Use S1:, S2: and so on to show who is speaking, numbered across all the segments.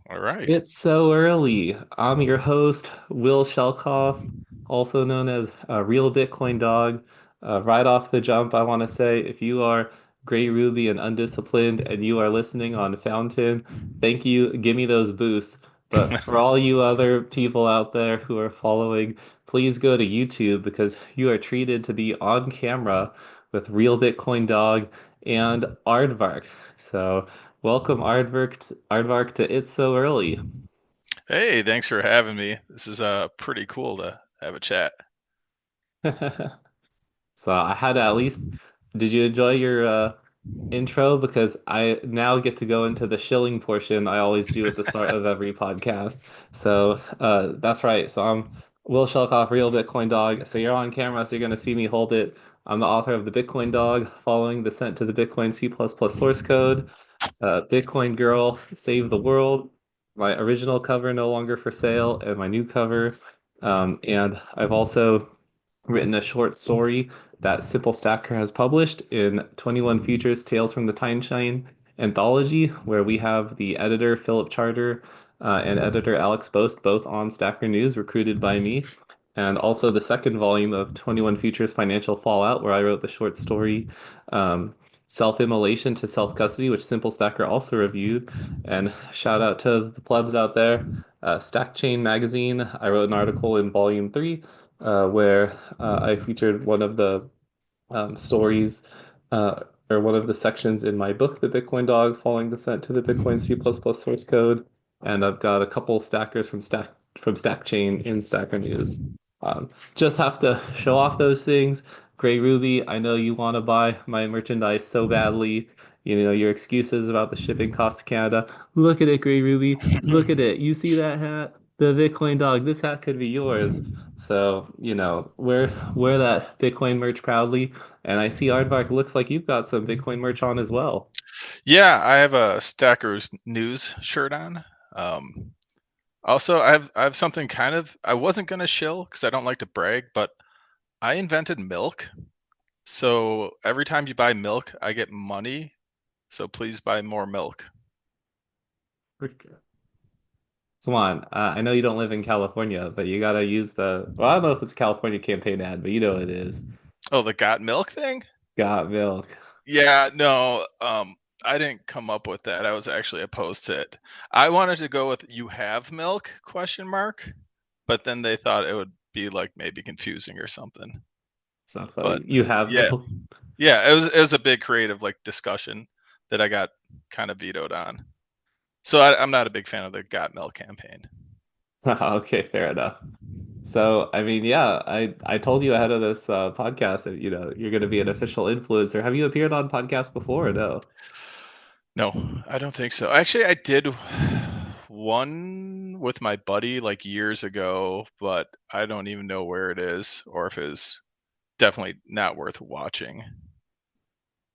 S1: All right.
S2: It's so early. I'm your host, Will Shelkoff, also known as Real Bitcoin Dog. Right off the jump, I want to say if you are Gray Ruby and undisciplined and you are listening on Fountain, thank you. Give me those boosts. But for all you other people out there who are following, please go to YouTube because you are treated to be on camera with Real Bitcoin Dog and Aardvark. So. Welcome, Aardvark to It's So Early.
S1: Hey, thanks for having me. This is pretty cool to have a chat.
S2: So I had to at least, did you enjoy your intro? Because I now get to go into the shilling portion I always do at the start of every podcast. So that's right. So I'm Will Shelkoff, Real Bitcoin Dog. So you're on camera, so you're going to see me hold it. I'm the author of The Bitcoin Dog, following descent to the Bitcoin C++ source code. Bitcoin Girl, Save the World, my original cover no longer for sale, and my new cover. And I've also written a short story that Simple Stacker has published in 21 Futures Tales from the Time Chain anthology, where we have the editor Philip Charter and editor Alex Boast both on Stacker News, recruited by me. And also the second volume of 21 Futures Financial Fallout, where I wrote the short story um, Self-Immolation to Self-Custody, which Simple Stacker also reviewed. And shout out to the plebs out there. Stack Chain Magazine, I wrote an article in volume 3 where I featured one of the stories or one of the sections in my book, The Bitcoin Dog, Following Descent to the Bitcoin C++ Source Code, and I've got a couple stackers from Stack Chain in Stacker News. Just have to show off those things. Gray Ruby, I know you want to buy my merchandise so badly. You know, your excuses about the shipping cost to Canada. Look at it, Gray Ruby. Look at it. You see that hat? The Bitcoin Dog. This hat could be yours. So, wear that Bitcoin merch proudly. And I see Aardvark looks like you've got some Bitcoin merch on as well.
S1: Yeah, I have a Stackers News shirt on. Um, Also, I have something kind of I wasn't gonna shill because I don't like to brag, but I invented milk. So every time you buy milk, I get money. So please buy more milk.
S2: Come on, I know you don't live in California, but you gotta use well, I don't know if it's a California campaign ad, but you know what it is.
S1: Oh, the got milk thing?
S2: Got milk.
S1: Yeah, no, I didn't come up with that. I was actually opposed to it. I wanted to go with "you have milk?" question mark, but then they thought it would be like maybe confusing or something.
S2: It's not
S1: But
S2: funny. You have
S1: yeah,
S2: milk.
S1: yeah, it was a big creative like discussion that I got kind of vetoed on. So I'm not a big fan of the got milk campaign.
S2: Okay, fair enough. So, I mean, yeah, I told you ahead of this podcast that, you're gonna be an official influencer. Have you appeared on podcasts before or no?
S1: No, I don't think so. Actually, I did one with my buddy like years ago, but I don't even know where it is or if it's definitely not worth watching.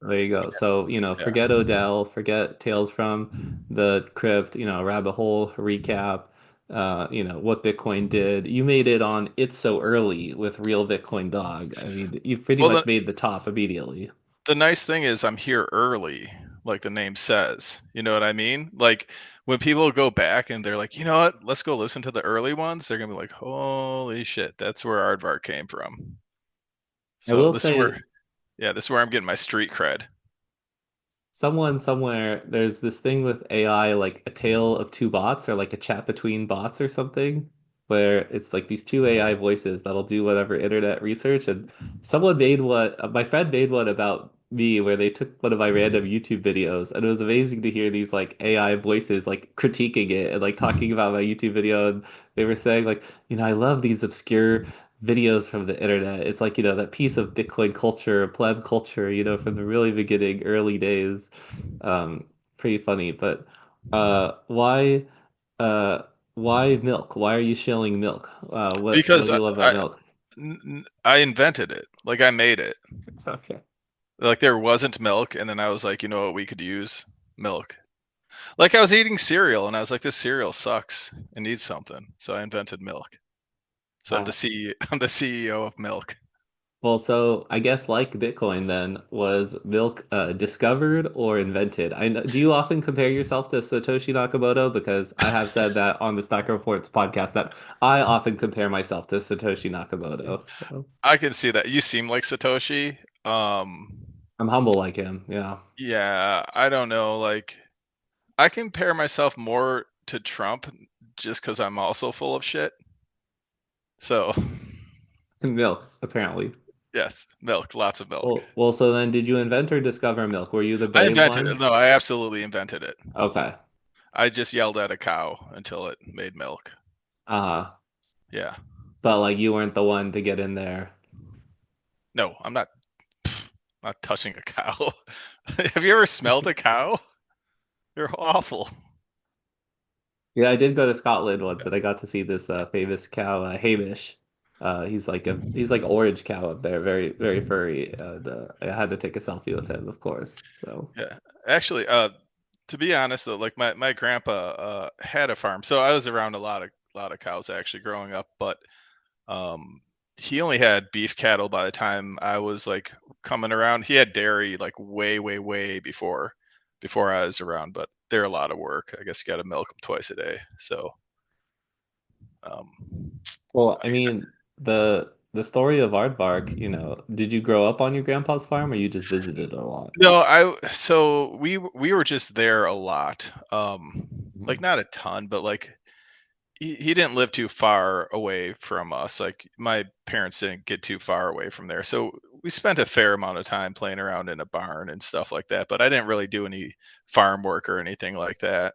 S2: There you go. So,
S1: Yeah.
S2: forget Odell, forget Tales from the Crypt, Rabbit Hole recap, what Bitcoin did. You made it on It's So Early with Real Bitcoin Dog. I mean, you pretty
S1: Well,
S2: much made the top immediately.
S1: the nice thing is I'm here early, like the name says. You know what I mean? Like when people go back and they're like, you know what? Let's go listen to the early ones. They're gonna be like, holy shit, that's where Aardvark came from.
S2: I
S1: So
S2: will
S1: this is
S2: say
S1: where, yeah, this is where I'm getting my street cred.
S2: someone somewhere there's this thing with AI like a tale of two bots or like a chat between bots or something where it's like these two AI voices that'll do whatever internet research and someone made one my friend made one about me where they took one of my random YouTube videos and it was amazing to hear these like AI voices like critiquing it and like talking about my YouTube video and they were saying like I love these obscure videos from the internet. It's like, that piece of Bitcoin culture, pleb culture, from the really beginning, early days. Um, Pretty funny. But why uh why milk? Why are you shilling milk? What
S1: Because
S2: do you love about milk?
S1: I invented it. Like I made it.
S2: Okay.
S1: Like there wasn't milk, and then I was like, you know what, we could use milk. Like I was eating cereal, and I was like, this cereal sucks. It needs something, so I invented milk. So I'm
S2: Uh,
S1: the CEO. I'm the CEO of milk.
S2: Well, so I guess like Bitcoin then, was milk discovered or invented? I know, do you often compare yourself to Satoshi Nakamoto? Because I have said that on the Stock Reports podcast that I often compare myself to Satoshi Nakamoto. So
S1: I can see that. You seem like Satoshi.
S2: I'm humble like him. Yeah.
S1: Yeah, I don't know. Like, I compare myself more to Trump just because I'm also full of shit. So,
S2: Milk, apparently.
S1: yes, milk, lots of milk.
S2: Well, so then did you invent or discover milk? Were you the
S1: I
S2: brave
S1: invented it.
S2: one?
S1: No, I absolutely invented it.
S2: Okay.
S1: I just yelled at a cow until it made milk.
S2: Uh-huh.
S1: Yeah.
S2: But like you weren't the one to get in there.
S1: No, not touching a cow. Have you ever smelled a cow? They're awful.
S2: Yeah, I did go to Scotland once and I got to see this famous cow, Hamish. He's like orange cow up there, very very furry, and I had to take a selfie with him, of course. So
S1: Yeah. Actually, to be honest though, like my grandpa had a farm, so I was around a lot of cows actually growing up, but um he only had beef cattle by the time I was like coming around. He had dairy like way, way, way before I was around, but they're a lot of work. I guess you got to milk them twice a day. So, um,
S2: well, I mean the story of Aardvark, did you grow up on your grandpa's farm or you just visited a lot?
S1: no, we were just there a lot. Like
S2: Mhm.
S1: not a ton, but like he didn't live too far away from us. Like my parents didn't get too far away from there. So we spent a fair amount of time playing around in a barn and stuff like that, but I didn't really do any farm work or anything like that.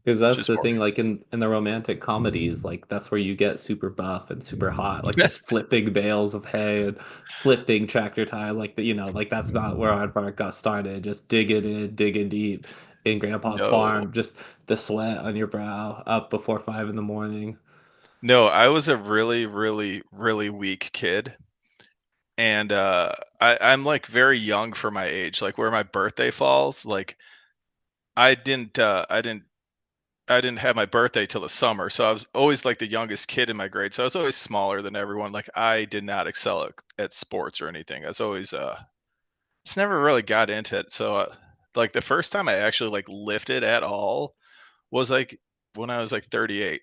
S2: Because that's
S1: Just
S2: the
S1: more.
S2: thing, like in the romantic comedies, like that's where you get super buff and super hot, like just flipping bales of hay and flipping tractor tires, like like that's not where Aardvark got started. Just digging in, digging deep in Grandpa's
S1: No.
S2: farm, just the sweat on your brow, up before 5 in the morning.
S1: No, I was a really, really, really weak kid. And I'm like very young for my age. Like where my birthday falls, like I didn't uh I didn't I didn't have my birthday till the summer, so I was always like the youngest kid in my grade. So I was always smaller than everyone. Like I did not excel at sports or anything. I was always just never really got into it. So like the first time I actually like lifted at all was like when I was like 38.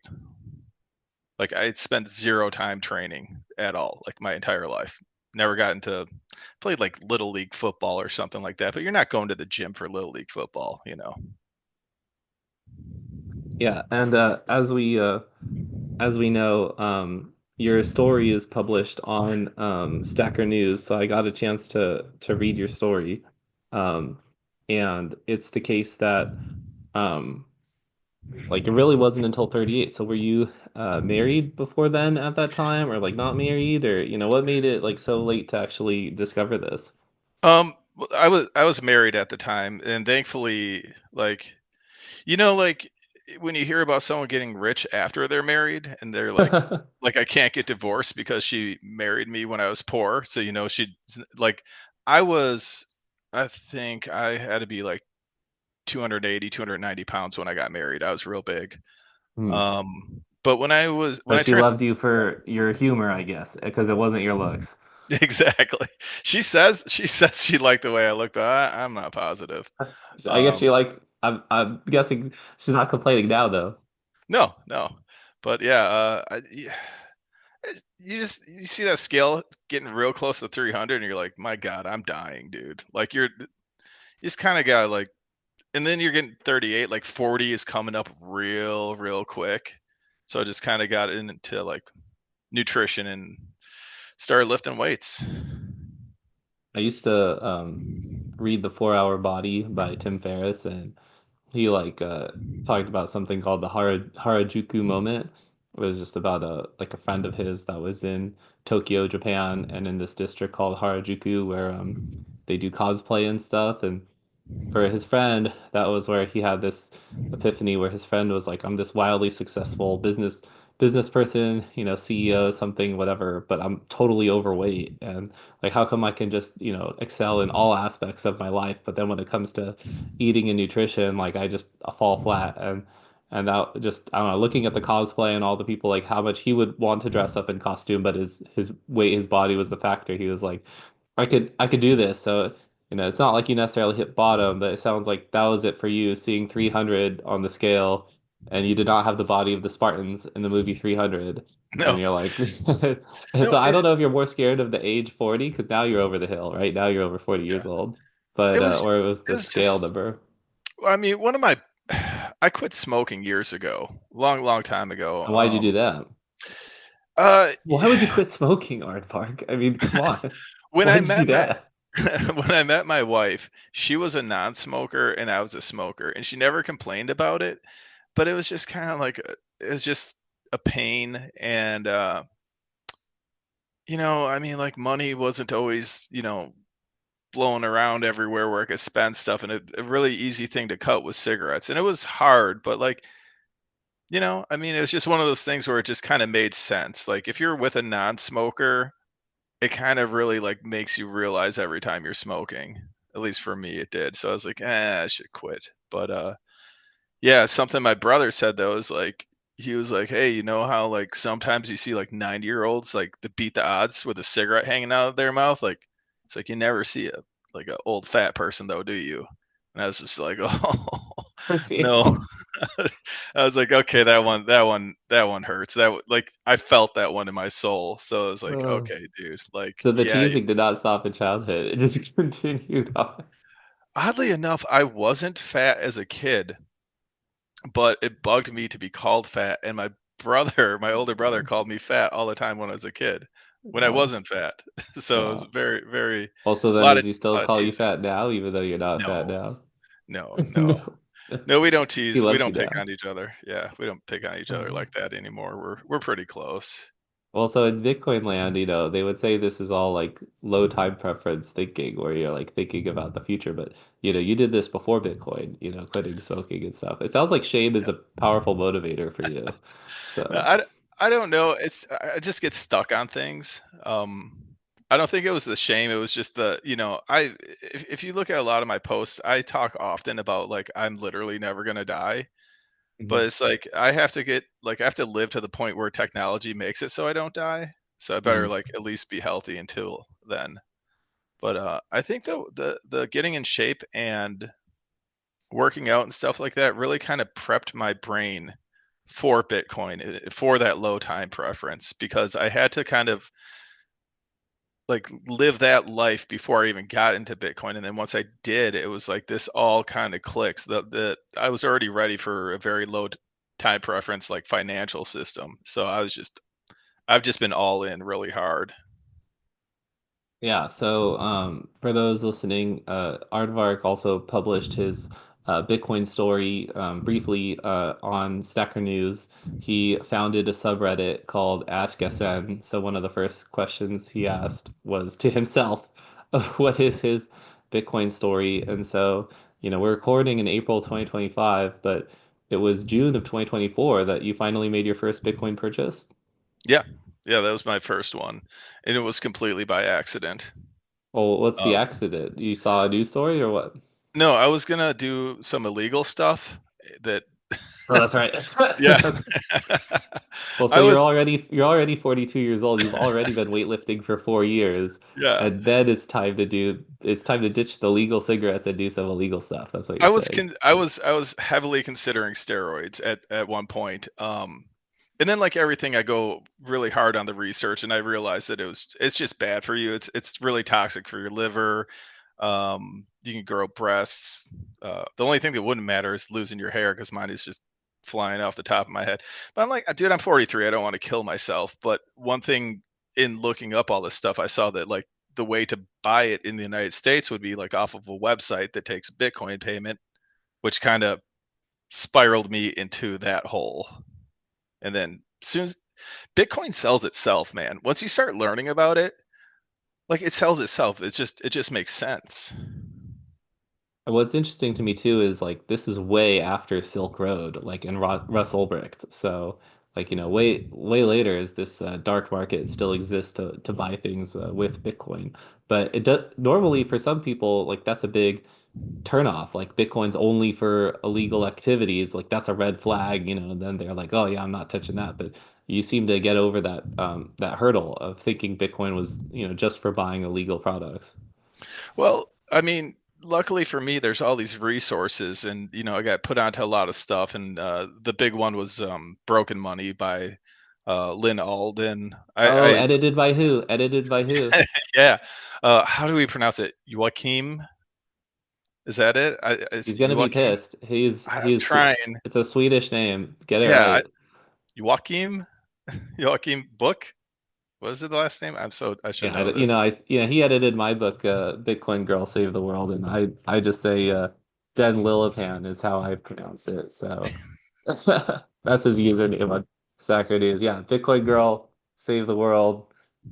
S1: Like I had spent zero time training at all, like my entire life. Never got into played like little league football or something like that, but you're not going to the gym for little league football, you know.
S2: Yeah, and as we know, your story is published on Stacker News, so I got a chance to read your story. And it's the case that um, like it really wasn't until 38. So were you married before then at that time, or like not married, or what made it like so late to actually discover this?
S1: I was married at the time, and thankfully, like like when you hear about someone getting rich after they're married, and they're like I can't get divorced because she married me when I was poor. So she like I was, I think I had to be like 280, 290 pounds when I got married. I was real big.
S2: Hmm.
S1: But when
S2: So
S1: I
S2: she
S1: turned
S2: loved you for your humor, I guess, because it wasn't your looks.
S1: exactly, she says she liked the way I looked, but I'm not positive.
S2: I guess
S1: Um,
S2: she likes. I'm guessing she's not complaining now, though.
S1: no, no, but yeah, yeah, you see that scale getting real close to 300, and you're like, my God, I'm dying, dude. Like you just kind of got like, and then you're getting 38, like 40 is coming up real, real quick. So I just kind of got into like nutrition and started lifting weights.
S2: I used to read The 4 Hour Body by Tim Ferriss, and he talked about something called the Harajuku moment. It was just about a friend of his that was in Tokyo, Japan, and in this district called Harajuku where they do cosplay and stuff. And for his friend, that was where he had this epiphany where his friend was like, I'm this wildly successful business person, CEO, something, whatever, but I'm totally overweight. And like how come I can just, excel in all aspects of my life, but then when it comes to eating and nutrition, like I just fall flat. And And that just, I don't know, looking at the cosplay and all the people, like how much he would want to dress up in costume, but his weight, his body was the factor. He was like, I could do this. So, it's not like you necessarily hit bottom, but it sounds like that was it for you, seeing 300 on the scale, and you did not have the body of the Spartans in the movie 300. And
S1: No,
S2: you're like,
S1: no,
S2: so I don't know if you're more scared of the age 40, because now you're over the hill, right? Now you're over 40
S1: yeah,
S2: years old.
S1: it
S2: But,
S1: was
S2: or it was
S1: it
S2: the
S1: was
S2: scale
S1: just.
S2: number.
S1: I mean, one of my I quit smoking years ago, long time ago.
S2: And why did you do that?
S1: Uh,
S2: Why would you quit smoking, Aardvark? I mean, come on.
S1: when
S2: Why
S1: I
S2: did you do
S1: met my
S2: that?
S1: when I met my wife, she was a non-smoker and I was a smoker, and she never complained about it. But it was just kind of like it was just a pain, and I mean, like money wasn't always blowing around everywhere where I could spend stuff, and a really easy thing to cut was cigarettes, and it was hard, but like I mean, it was just one of those things where it just kind of made sense. Like if you're with a non-smoker, it kind of really like makes you realize every time you're smoking. At least for me, it did. So I was like, I should quit. But yeah, something my brother said though is like he was like, hey, you know how like sometimes you see like 90-year-olds like the beat the odds with a cigarette hanging out of their mouth? Like it's like you never see a like a old fat person though, do you? And I was just like, oh
S2: Proceed.
S1: no. I was like, okay, that one hurts. Like I felt that one in my soul. So I was like,
S2: Oh.
S1: okay, dude, like
S2: So the
S1: yeah.
S2: teasing did not stop in childhood. It just continued on.
S1: Oddly enough, I wasn't fat as a kid, but it bugged me to be called fat, and my brother, my older brother, called me fat all the time when I was a kid, when I
S2: Uh,
S1: wasn't fat. So it was
S2: uh.
S1: very, very
S2: Also,
S1: a
S2: then,
S1: lot
S2: does
S1: of
S2: he still
S1: lot of
S2: call you
S1: teasing.
S2: fat now, even though you're not fat
S1: No,
S2: now?
S1: no, no,
S2: No.
S1: no. We don't
S2: He
S1: tease. We
S2: loves you
S1: don't pick
S2: now.
S1: on each other. Yeah, we don't pick on each other
S2: Uh,
S1: like that anymore. We're pretty close.
S2: Also, in Bitcoin land, they would say this is all like low time preference thinking, where you're like thinking about the future. But you did this before Bitcoin, quitting smoking and stuff. It sounds like shame is a powerful motivator for you.
S1: No,
S2: So,
S1: I don't know. I just get stuck on things. I don't think it was the shame. It was just if you look at a lot of my posts, I talk often about like I'm literally never gonna die. But
S2: Mhm.
S1: it's like I have to live to the point where technology makes it so I don't die. So I better
S2: Mhm.
S1: like at least be healthy until then. But I think the getting in shape and working out and stuff like that really kind of prepped my brain for Bitcoin, for that low time preference, because I had to kind of like live that life before I even got into Bitcoin. And then once I did, it was like this all kind of clicks. The I was already ready for a very time preference like financial system. So I've just been all in really hard.
S2: Yeah, so for those listening, Aardvark also published his Bitcoin story briefly on Stacker News. He founded a subreddit called Ask SN. So one of the first questions he asked was to himself of what is his Bitcoin story. And so, we're recording in April 2025, but it was June of 2024 that you finally made your first Bitcoin purchase.
S1: Yeah. Yeah, that was my first one. And it was completely by accident.
S2: Well, what's the
S1: Um,
S2: accident? You saw a news story or what?
S1: no, I was gonna do some illegal stuff that
S2: Oh, that's right.
S1: yeah.
S2: Well, so
S1: I
S2: you're
S1: was
S2: already you're already 42 years old. You've already been weightlifting for 4 years,
S1: yeah.
S2: and then it's time to ditch the legal cigarettes and do some illegal stuff. That's what you're saying.
S1: I was heavily considering steroids at one point. And then like everything, I go really hard on the research, and I realized that it's just bad for you. It's really toxic for your liver. You can grow breasts. The only thing that wouldn't matter is losing your hair because mine is just flying off the top of my head. But I'm like, dude, I'm 43. I don't want to kill myself. But one thing in looking up all this stuff, I saw that like the way to buy it in the United States would be like off of a website that takes Bitcoin payment, which kind of spiraled me into that hole. And then soon as Bitcoin sells itself, man, once you start learning about it, like it sells itself. It just makes sense.
S2: And what's interesting to me too is like this is way after Silk Road, like in Russ Ulbricht. So like way later is this dark market still exists to buy things with Bitcoin. But it does normally for some people like that's a big turnoff. Like Bitcoin's only for illegal activities. Like that's a red flag, and then they're like, oh yeah, I'm not touching that. But you seem to get over that hurdle of thinking Bitcoin was, just for buying illegal products.
S1: Well, I mean, luckily for me, there's all these resources, and I got put onto a lot of stuff, and the big one was "Broken Money" by Lynn Alden.
S2: Oh, edited by who? Edited by who?
S1: Yeah. How do we pronounce it? Joachim? Is that it? It's
S2: He's gonna be
S1: Joachim.
S2: pissed. He's
S1: I'm
S2: he's
S1: trying.
S2: it's a Swedish name. Get it
S1: Yeah,
S2: right.
S1: Joachim. Joachim Book. What is it? The last name? I should
S2: Yeah,
S1: know
S2: you
S1: this.
S2: know, he edited my book, Bitcoin Girl Save the World, and I just say Den Lilipan is how I pronounce it. So that's his username on Stacker News. Yeah, Bitcoin Girl Save the World.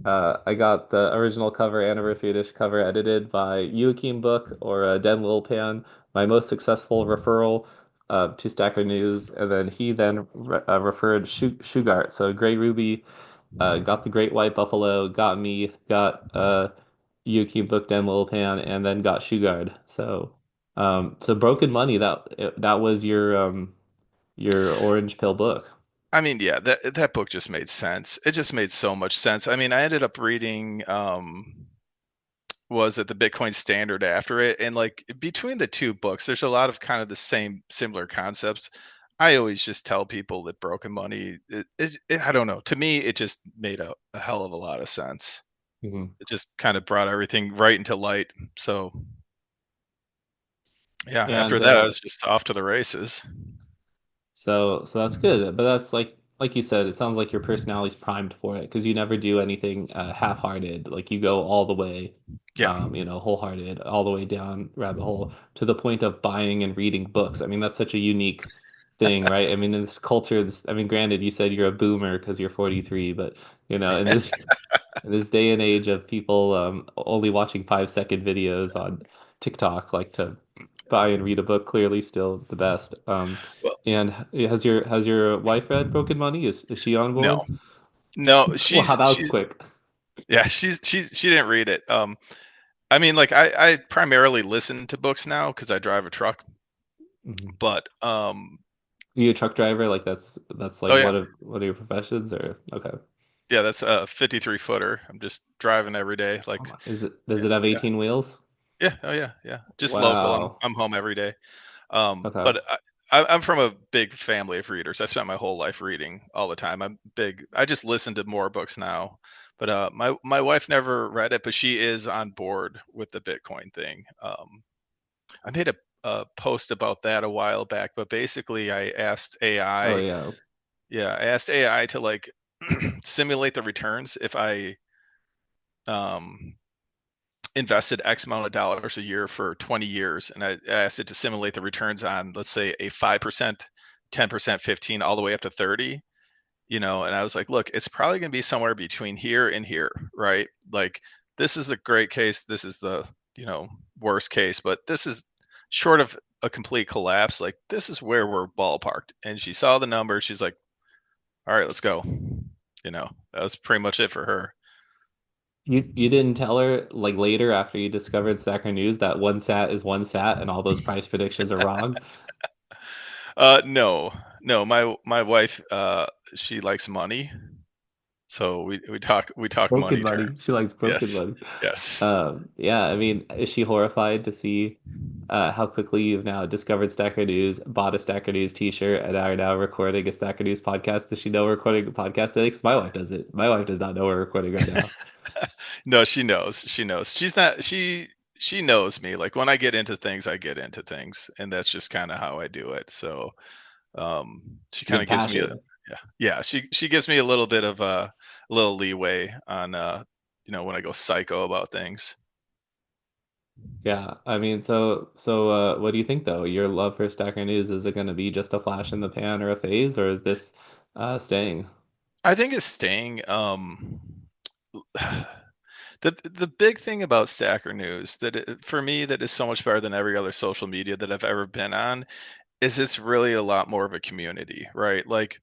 S2: I got the original cover, anniversary edition cover, edited by Joachim Book or Den Lilipan, my most successful referral to Stacker News, and then he then referred Shugart, so Gray Ruby. Got the Great White Buffalo, got me, got Yuki booked in Lil Pan, and then got Shoeguard. So Broken Money, that was your orange pill book.
S1: I mean, yeah, that book just made sense. It just made so much sense. I mean, I ended up reading was it the Bitcoin Standard after it, and like between the two books, there's a lot of kind of the same similar concepts. I always just tell people that Broken Money, I don't know. To me, it just made a hell of a lot of sense.
S2: Mhm.
S1: It just kind of brought everything right into light. So yeah, after
S2: And
S1: that, I was just off to the races.
S2: so that's good. But that's like you said, it sounds like your personality's primed for it because you never do anything half-hearted. Like you go all the way,
S1: Yeah.
S2: wholehearted, all the way down rabbit hole to the point of buying and reading books. I mean, that's such a unique thing, right? I mean, in this culture, I mean, granted, you said you're a boomer because you're 43, but in this day and age of people only watching 5-second videos on TikTok, like to buy and read a book, clearly still the best.
S1: Well,
S2: And has your wife read Broken Money? Is she on
S1: no,
S2: board?
S1: no,
S2: Wow, that was
S1: she's
S2: quick.
S1: yeah, she didn't read it. I mean, like I primarily listen to books now because I drive a truck,
S2: Mhm.
S1: but
S2: You a truck driver? Like that's like
S1: oh yeah,
S2: one of your professions, or okay?
S1: yeah, that's a 53 footer. I'm just driving every day.
S2: Oh
S1: Like
S2: my, does
S1: yeah,
S2: it have
S1: yeah,
S2: 18 wheels?
S1: yeah, oh yeah, yeah. Just local.
S2: Wow.
S1: I'm home every day.
S2: Okay.
S1: But I'm from a big family of readers. I spent my whole life reading all the time. I'm big. I just listen to more books now. But my wife never read it, but she is on board with the Bitcoin thing. I made a post about that a while back, but basically I asked
S2: Oh
S1: AI.
S2: yeah.
S1: Yeah, I asked AI to like simulate the returns if I um, invested X amount of dollars a year for 20 years, and I asked it to simulate the returns on, let's say, a 5%, 10%, 15, all the way up to 30. And I was like, look, it's probably going to be somewhere between here and here, right? Like, this is a great case. This is the, worst case, but this is short of a complete collapse. Like, this is where we're ballparked. And she saw the number. She's like, all right, let's go. That was pretty much it for her.
S2: You didn't tell her like later after you discovered Stacker News that one sat is one sat and all those price predictions are wrong?
S1: No, no, my wife, she likes money, so we talk
S2: Broken
S1: money
S2: money. She
S1: terms.
S2: likes broken
S1: Yes,
S2: money.
S1: yes.
S2: Yeah, I mean, is she horrified to see how quickly you've now discovered Stacker News, bought a Stacker News t-shirt, and are now recording a Stacker News podcast? Does she know we're recording a podcast today? 'Cause my wife does it. My wife does not know we're recording right now.
S1: No, she knows. She knows. She's not. She knows me. Like when I get into things, I get into things, and that's just kind of how I do it. So, she
S2: You
S1: kind
S2: have
S1: of gives me a
S2: passion.
S1: yeah, yeah. She gives me a little bit of a little leeway on when I go psycho about things.
S2: Yeah, I mean, what do you think though? Your love for Stacker News, is it going to be just a flash in the pan or a phase, or is this staying?
S1: I think it's staying. The big thing about Stacker News for me that is so much better than every other social media that I've ever been on is it's really a lot more of a community, right? Like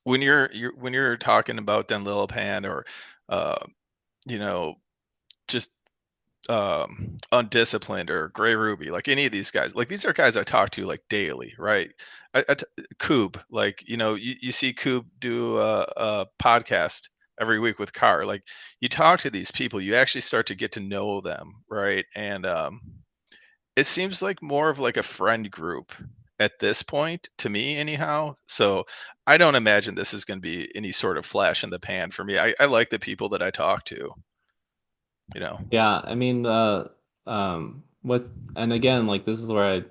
S1: when you're talking about Den Lilipan or uh, you know just Undisciplined or Gray Ruby, like any of these guys. Like these are guys I talk to like daily, right? Coob, like you see Coob do a podcast every week with Carr. Like you talk to these people, you actually start to get to know them, right? And it seems like more of like a friend group at this point to me anyhow. So I don't imagine this is going to be any sort of flash in the pan for me. I like the people that I talk to, you know.
S2: Yeah, I mean, what's and again, like this is where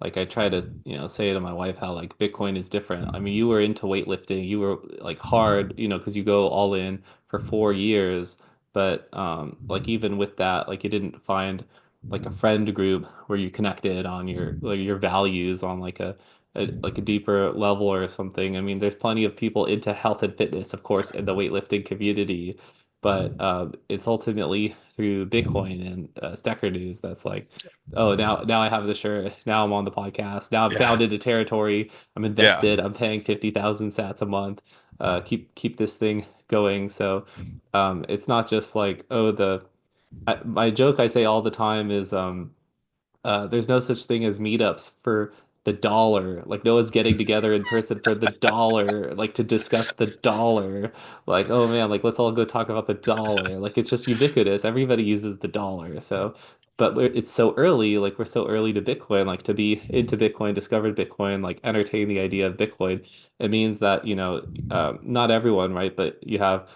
S2: I try to, say to my wife how like Bitcoin is different. I mean, you were into weightlifting, you were like hard, because you go all in for 4 years, but like even with that, like you didn't find like a friend group where you connected on your values on like a deeper level or something. I mean, there's plenty of people into health and fitness, of course, in the weightlifting community, but it's ultimately through Bitcoin and Stacker News that's like, oh, now I have the shirt. Now I'm on the podcast. Now I'm
S1: Yeah.
S2: found into territory. I'm
S1: Yeah.
S2: invested. I'm paying 50,000 sats a month. Keep this thing going. So it's not just like, oh, my joke I say all the time is there's no such thing as meetups for the dollar. Like no one's getting together in person for the dollar, like to discuss the dollar. Like, oh man, like let's all go talk about the dollar. Like it's just ubiquitous. Everybody uses the dollar. So, but it's so early, like we're so early to Bitcoin, like to be into Bitcoin, discovered Bitcoin, like entertain the idea of Bitcoin. It means that, not everyone, right? But you have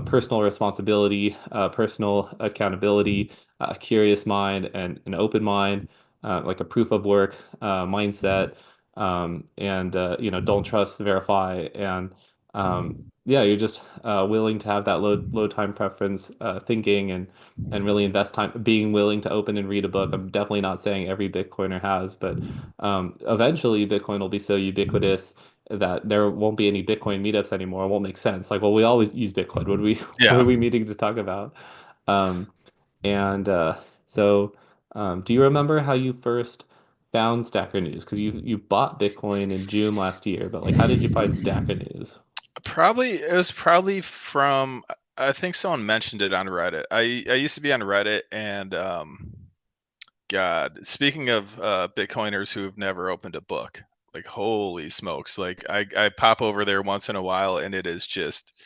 S2: personal responsibility, personal accountability, a curious mind and an open mind, like a proof of work mindset, and don't trust, verify, and yeah, you're just willing to have that low time preference thinking and really invest time, being willing to open and read a book. I'm definitely not saying every Bitcoiner has, but eventually Bitcoin will be so ubiquitous that there won't be any Bitcoin meetups anymore. It won't make sense. Like, well, we always use Bitcoin. What are
S1: Yeah.
S2: we meeting to talk about? Um, and so, do you remember how you first found Stacker News? Because you bought Bitcoin in June last year, but like, how did you find Stacker News?
S1: Probably it was probably from I think someone mentioned it on Reddit. I used to be on Reddit and God, speaking of Bitcoiners who've never opened a book, like holy smokes, like I pop over there once in a while and it is just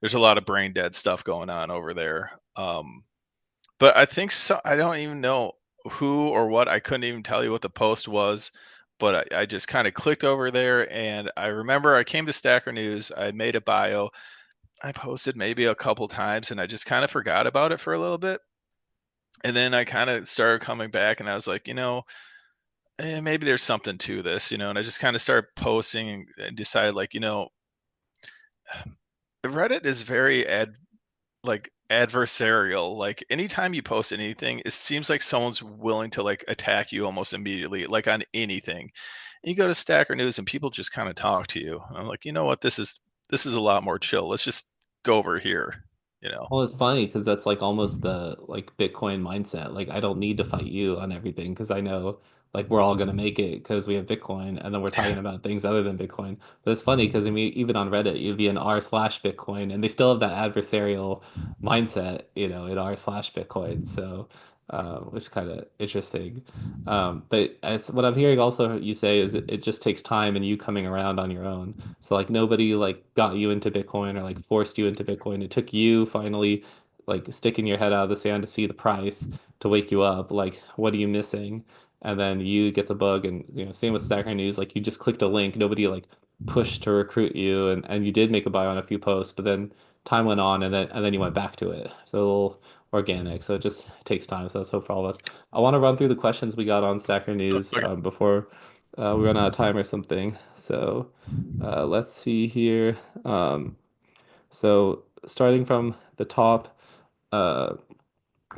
S1: there's a lot of brain dead stuff going on over there. But I think so. I don't even know who or what. I couldn't even tell you what the post was, but I just kind of clicked over there, and I remember I came to Stacker News. I made a bio. I posted maybe a couple times, and I just kind of forgot about it for a little bit. And then I kind of started coming back, and I was like, maybe there's something to this, And I just kind of started posting and decided, like, Reddit is very like adversarial. Like anytime you post anything, it seems like someone's willing to like attack you almost immediately, like on anything. And you go to Stacker News and people just kind of talk to you. I'm like, you know what? This is a lot more chill. Let's just go over here, you know.
S2: Well, it's funny because that's like almost the like Bitcoin mindset. Like I don't need to fight you on everything because I know like we're all gonna make it because we have Bitcoin, and then we're talking about things other than Bitcoin. But it's funny because I mean even on Reddit you'd be in r/Bitcoin and they still have that adversarial mindset, in r/Bitcoin. So which is kind of interesting. But as what I'm hearing also you say is it just takes time and you coming around on your own. So like nobody like got you into Bitcoin or like forced you into Bitcoin. It took you finally like sticking your head out of the sand to see the price to wake you up. Like, what are you missing? And then you get the bug and same with Stacker News, like you just clicked a link. Nobody like pushed to recruit you and you did make a buy on a few posts, but then time went on and then you went back to it. So a little organic. So it just takes time. So that's hope for all of us. I want to run through the questions we got on Stacker News
S1: Okay.
S2: before we run out of time or something. So let's see here. Um, so starting from the top, uh,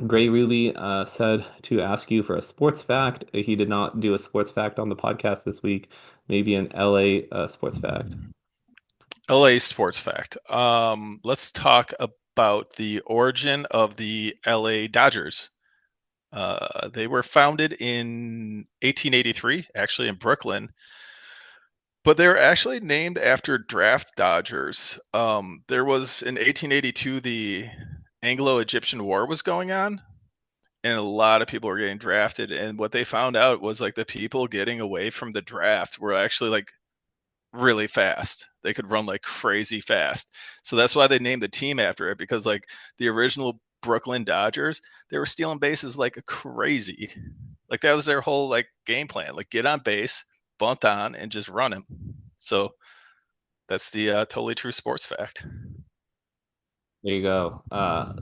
S2: Gray Ruby said to ask you for a sports fact. He did not do a sports fact on the podcast this week. Maybe an LA sports fact.
S1: LA sports fact. Let's talk about the origin of the LA Dodgers. They were founded in 1883, actually in Brooklyn, but they're actually named after draft dodgers. There was in 1882 the Anglo-Egyptian War was going on, and a lot of people were getting drafted. And what they found out was like the people getting away from the draft were actually like really fast. They could run like crazy fast. So that's why they named the team after it, because like the original Brooklyn Dodgers, they were stealing bases like crazy. Like that was their whole like game plan. Like get on base, bunt on, and just run him. So that's the totally true sports fact.
S2: There you go.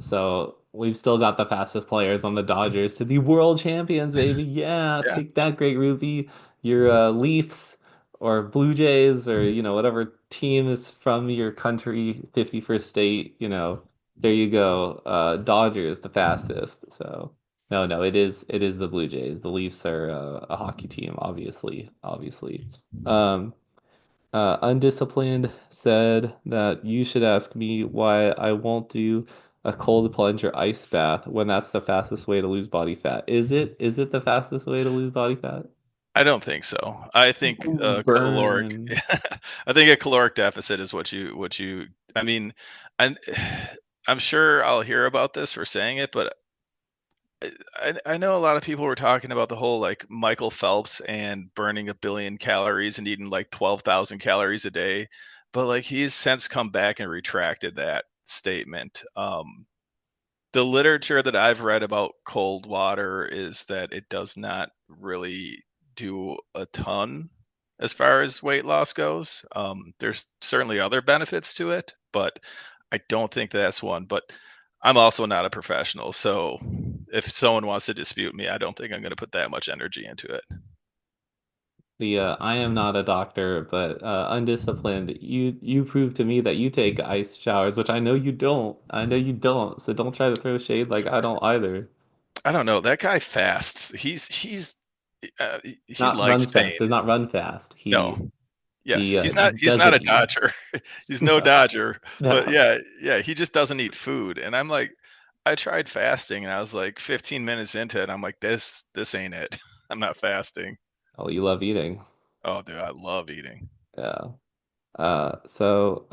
S2: So we've still got the fastest players on the Dodgers to be world champions, baby. Yeah,
S1: Yeah.
S2: take that, Great Ruby. Your Leafs or Blue Jays or whatever team is from your country, 51st state, there you go. Dodgers the fastest. So no, no, it is the Blue Jays. The Leafs are a hockey team, obviously, obviously. Um, Undisciplined said that you should ask me why I won't do a cold plunge or ice bath when that's the fastest way to lose body fat. Is it? Is it the fastest way to lose body fat?
S1: I don't think so. I think
S2: Ooh,
S1: caloric.
S2: burn.
S1: I think a caloric deficit is what you. I mean, I'm I'm sure I'll hear about this for saying it, but I know a lot of people were talking about the whole like Michael Phelps and burning 1 billion calories and eating like 12,000 calories a day, but like he's since come back and retracted that statement. The literature that I've read about cold water is that it does not really do a ton as far as weight loss goes. There's certainly other benefits to it, but I don't think that's one. But I'm also not a professional, so if someone wants to dispute me, I don't think I'm going to put that much energy into it.
S2: The I am not a doctor, but undisciplined. You prove to me that you take ice showers, which I know you don't. I know you don't. So don't try to throw shade like I don't either.
S1: I don't know. That guy fasts. He
S2: Not
S1: likes
S2: runs
S1: pain.
S2: fast. Does not run fast.
S1: No.
S2: He
S1: Yes,
S2: he
S1: he's not a
S2: doesn't eat.
S1: Dodger. He's no Dodger, but
S2: No.
S1: yeah, he just doesn't eat food. And I'm like, I tried fasting and I was like 15 minutes into it. I'm like, this ain't it. I'm not fasting.
S2: Oh, you love eating.
S1: Oh, dude, I love eating.
S2: Yeah. So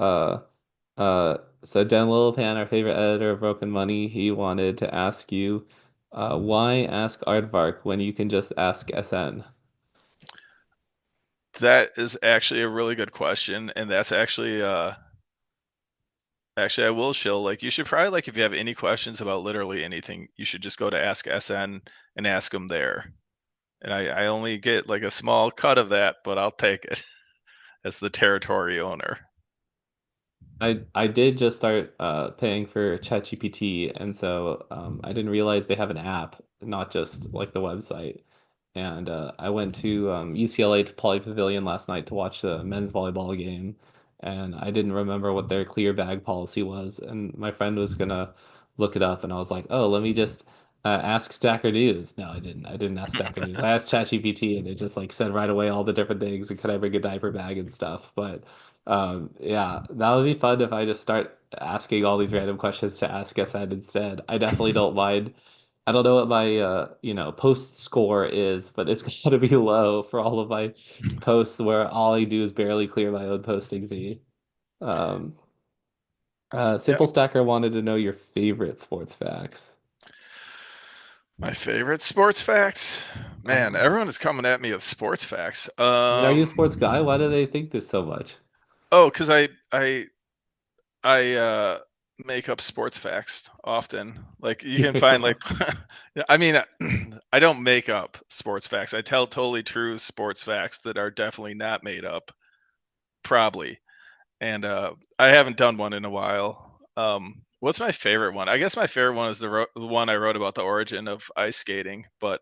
S2: Dan Lilipan, our favorite editor of Broken Money, he wanted to ask you, why ask Aardvark when you can just ask SN?
S1: That is actually a really good question, and that's actually I will shill. Like you should probably like if you have any questions about literally anything, you should just go to Ask SN and ask them there. And I only get like a small cut of that, but I'll take it as the territory owner.
S2: I did just start paying for ChatGPT, and so I didn't realize they have an app, not just like the website. And I went to UCLA to Poly Pavilion last night to watch the men's volleyball game, and I didn't remember what their clear bag policy was. And my friend was gonna look it up, and I was like, "Oh, let me just ask Stacker News." No, I didn't. I didn't ask Stacker News. I asked ChatGPT, and it just like said right away all the different things and could I bring a diaper bag and stuff. But yeah, that would be fun if I just start asking all these random questions to Ask SN instead. I definitely don't mind. I don't know what my post score is, but it's got to be low for all of my posts where all I do is barely clear my own posting fee. Um,
S1: Yeah,
S2: Simple Stacker wanted to know your favorite sports facts.
S1: my favorite sports facts. Man,
S2: Uh-huh.
S1: everyone is coming at me with sports facts.
S2: I mean, are you a sports guy? Why do they think this so much?
S1: Oh, because I make up sports facts often. Like you can find like I mean I don't make up sports facts. I tell totally true sports facts that are definitely not made up, probably. And I haven't done one in a while. What's my favorite one? I guess my favorite one is the one I wrote about the origin of ice skating, but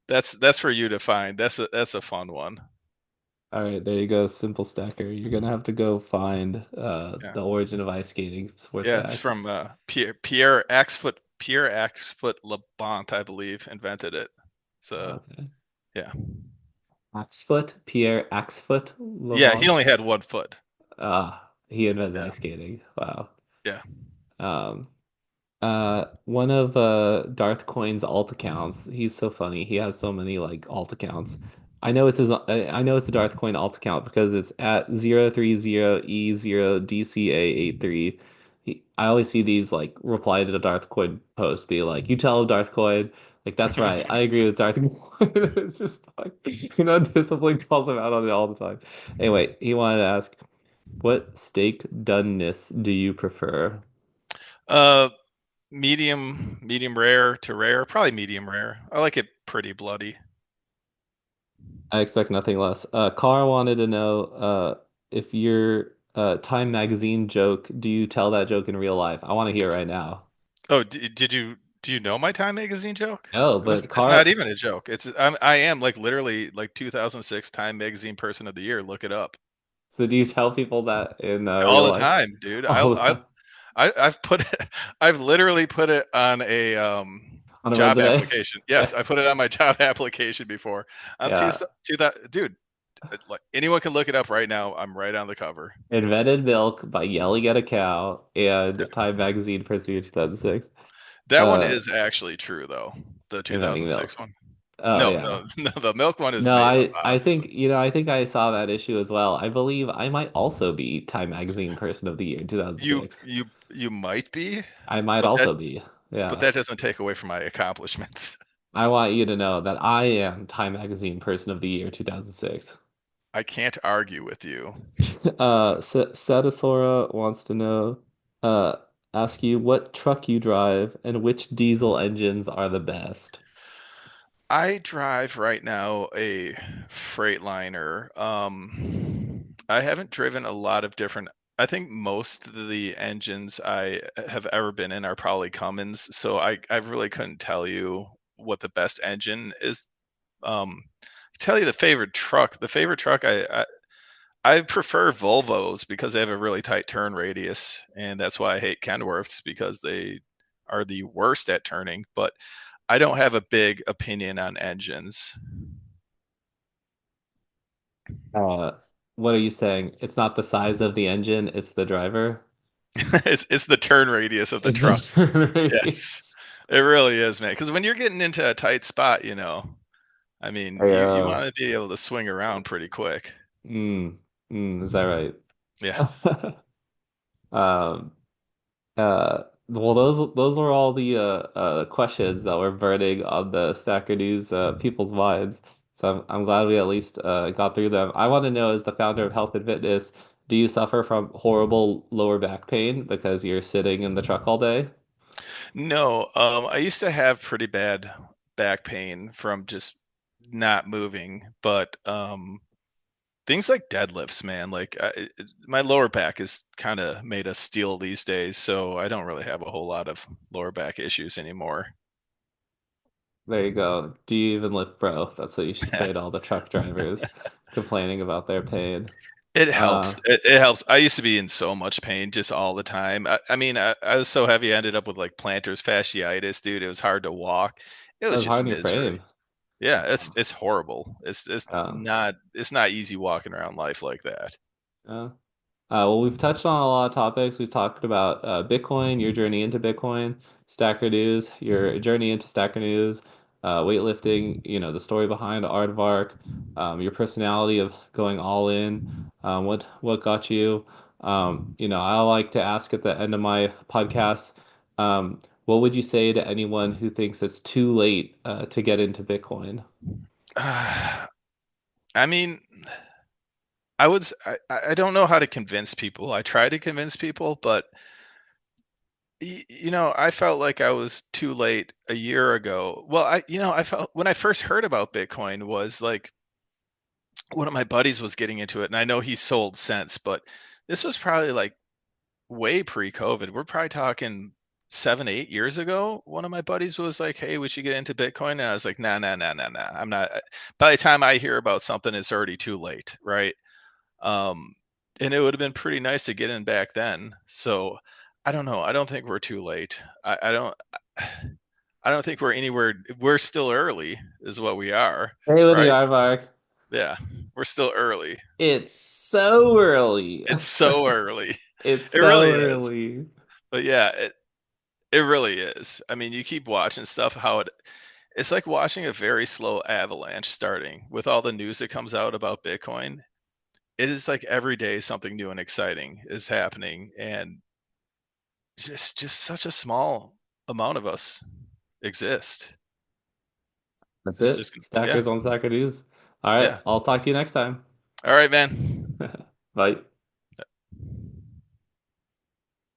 S1: that's for you to find. That's a fun one.
S2: All right, there you go, Simple Stacker. You're gonna have to go find
S1: Yeah.
S2: the origin of ice skating sports
S1: Yeah, it's
S2: fact.
S1: from Pierre Axfoot Labonte, I believe, invented it. So
S2: Okay.
S1: yeah,
S2: Axefoot, Pierre Axefoot
S1: yeah, he
S2: Levant.
S1: only had 1 foot.
S2: He invented
S1: Yeah,
S2: ice skating. Wow.
S1: yeah.
S2: Um, one of Darth Coin's alt accounts. He's so funny. He has so many like alt accounts. I know it's a Darth Coin alt account because it's at 030E0DCA83. I always see these like reply to the Darth Coin post be like, you tell Darth Coin, like that's right. I agree with Darth Coin. It's just like discipline calls him out on it all the time. Anyway, he wanted to ask, what steak doneness do you prefer?
S1: uh, medium rare to rare, probably medium rare. I like it pretty bloody.
S2: I expect nothing less. Carl wanted to know if your Time magazine joke, do you tell that joke in real life? I want to hear it right now.
S1: Oh, do you know my Time magazine joke?
S2: No,
S1: It was
S2: but
S1: it's not
S2: Carl,
S1: even a joke. I am like literally like 2006 Time magazine person of the year. Look it up.
S2: so do you tell people that in
S1: All
S2: real
S1: the
S2: life?
S1: time, dude.
S2: All the time
S1: I've put it I've literally put it on a
S2: on a
S1: job
S2: resume?
S1: application.
S2: Yeah,
S1: Yes, I put it on my job application before. I'm
S2: yeah.
S1: to that dude. Like anyone can look it up right now. I'm right on the cover.
S2: Invented milk by yelling at a cow and Time magazine Person Year 2006.
S1: That one
S2: Uh,
S1: is actually true though. The
S2: inventing
S1: 2006
S2: milk.
S1: one.
S2: Oh
S1: No,
S2: yeah.
S1: no, no. The milk one is
S2: No,
S1: made up,
S2: I
S1: obviously.
S2: think I think I saw that issue as well. I believe I might also be Time Magazine Person of the Year
S1: You
S2: 2006.
S1: you you might be,
S2: I might
S1: but
S2: also be. Yeah.
S1: that doesn't take away from my accomplishments.
S2: I want you to know that I am Time Magazine Person of the Year 2006.
S1: I can't argue with you.
S2: Satisora wants to know, uh, ask you what truck you drive and which diesel engines are the best.
S1: I drive right now a Freightliner. I haven't driven a lot of different. I think most of the engines I have ever been in are probably Cummins, so I really couldn't tell you what the best engine is. I tell you the favorite truck. The favorite truck I prefer Volvos because they have a really tight turn radius, and that's why I hate Kenworths because they are the worst at turning. But I don't have a big opinion on engines.
S2: Uh, what are you saying? It's not the size of the engine, it's the driver.
S1: It's the turn radius of the
S2: It's the
S1: truck.
S2: turn
S1: Yes,
S2: radius.
S1: it really is, man. Because when you're getting into a tight spot, I mean, you
S2: Yeah.
S1: want to be able to swing around pretty quick.
S2: Mm, is that right?
S1: Yeah.
S2: Um, well, those were all the questions that were burning on the Stacker News people's minds. So I'm glad we at least got through them. I want to know, as the founder of Health and Fitness, do you suffer from horrible lower back pain because you're sitting in the truck all day?
S1: No, I used to have pretty bad back pain from just not moving, but things like deadlifts, man, like my lower back is kind of made of steel these days, so I don't really have a whole lot of lower back issues anymore.
S2: There you go. Do you even lift, bro? That's what you should say to all the truck drivers complaining about their pain.
S1: It
S2: Uh,
S1: helps. It helps. I used to be in so much pain just all the time. I mean, I was so heavy, I ended up with like plantar fasciitis, dude. It was hard to walk. It
S2: that
S1: was
S2: was hard
S1: just
S2: on your
S1: misery.
S2: frame.
S1: Yeah,
S2: Uh,
S1: it's horrible.
S2: uh,
S1: It's not easy walking around life like that.
S2: uh. Well, we've touched on a lot of topics. We've talked about Bitcoin, your journey into Bitcoin, Stacker News, your journey into Stacker News, weightlifting, the story behind Aardvark, your personality of going all in, what got you. I like to ask at the end of my podcast, what would you say to anyone who thinks it's too late to get into Bitcoin?
S1: I mean, I don't know how to convince people. I try to convince people, but I felt like I was too late a year ago. Well, I felt when I first heard about Bitcoin was like one of my buddies was getting into it, and I know he's sold since, but this was probably like way pre-COVID. We're probably talking 7, 8 years ago. One of my buddies was like, "Hey, we should get into Bitcoin," and I was like, "Nah, nah, nah, nah, nah. I'm not." By the time I hear about something, it's already too late, right? Um, and it would have been pretty nice to get in back then. So I don't know. I don't think we're too late. I don't think we're anywhere. We're still early, is what we are,
S2: Hey, with the
S1: right?
S2: Aardvark.
S1: Yeah, we're still early.
S2: It's so early.
S1: It's so early.
S2: It's
S1: It
S2: so
S1: really is.
S2: early.
S1: But yeah, it really is. I mean, you keep watching stuff how it's like watching a very slow avalanche starting with all the news that comes out about Bitcoin. It is like every day something new and exciting is happening, and just such a small amount of us exist.
S2: That's
S1: It's
S2: it.
S1: just yeah,
S2: Stackers on Stacker News. All right,
S1: yeah.
S2: I'll talk to you next time.
S1: All right, man.
S2: Bye.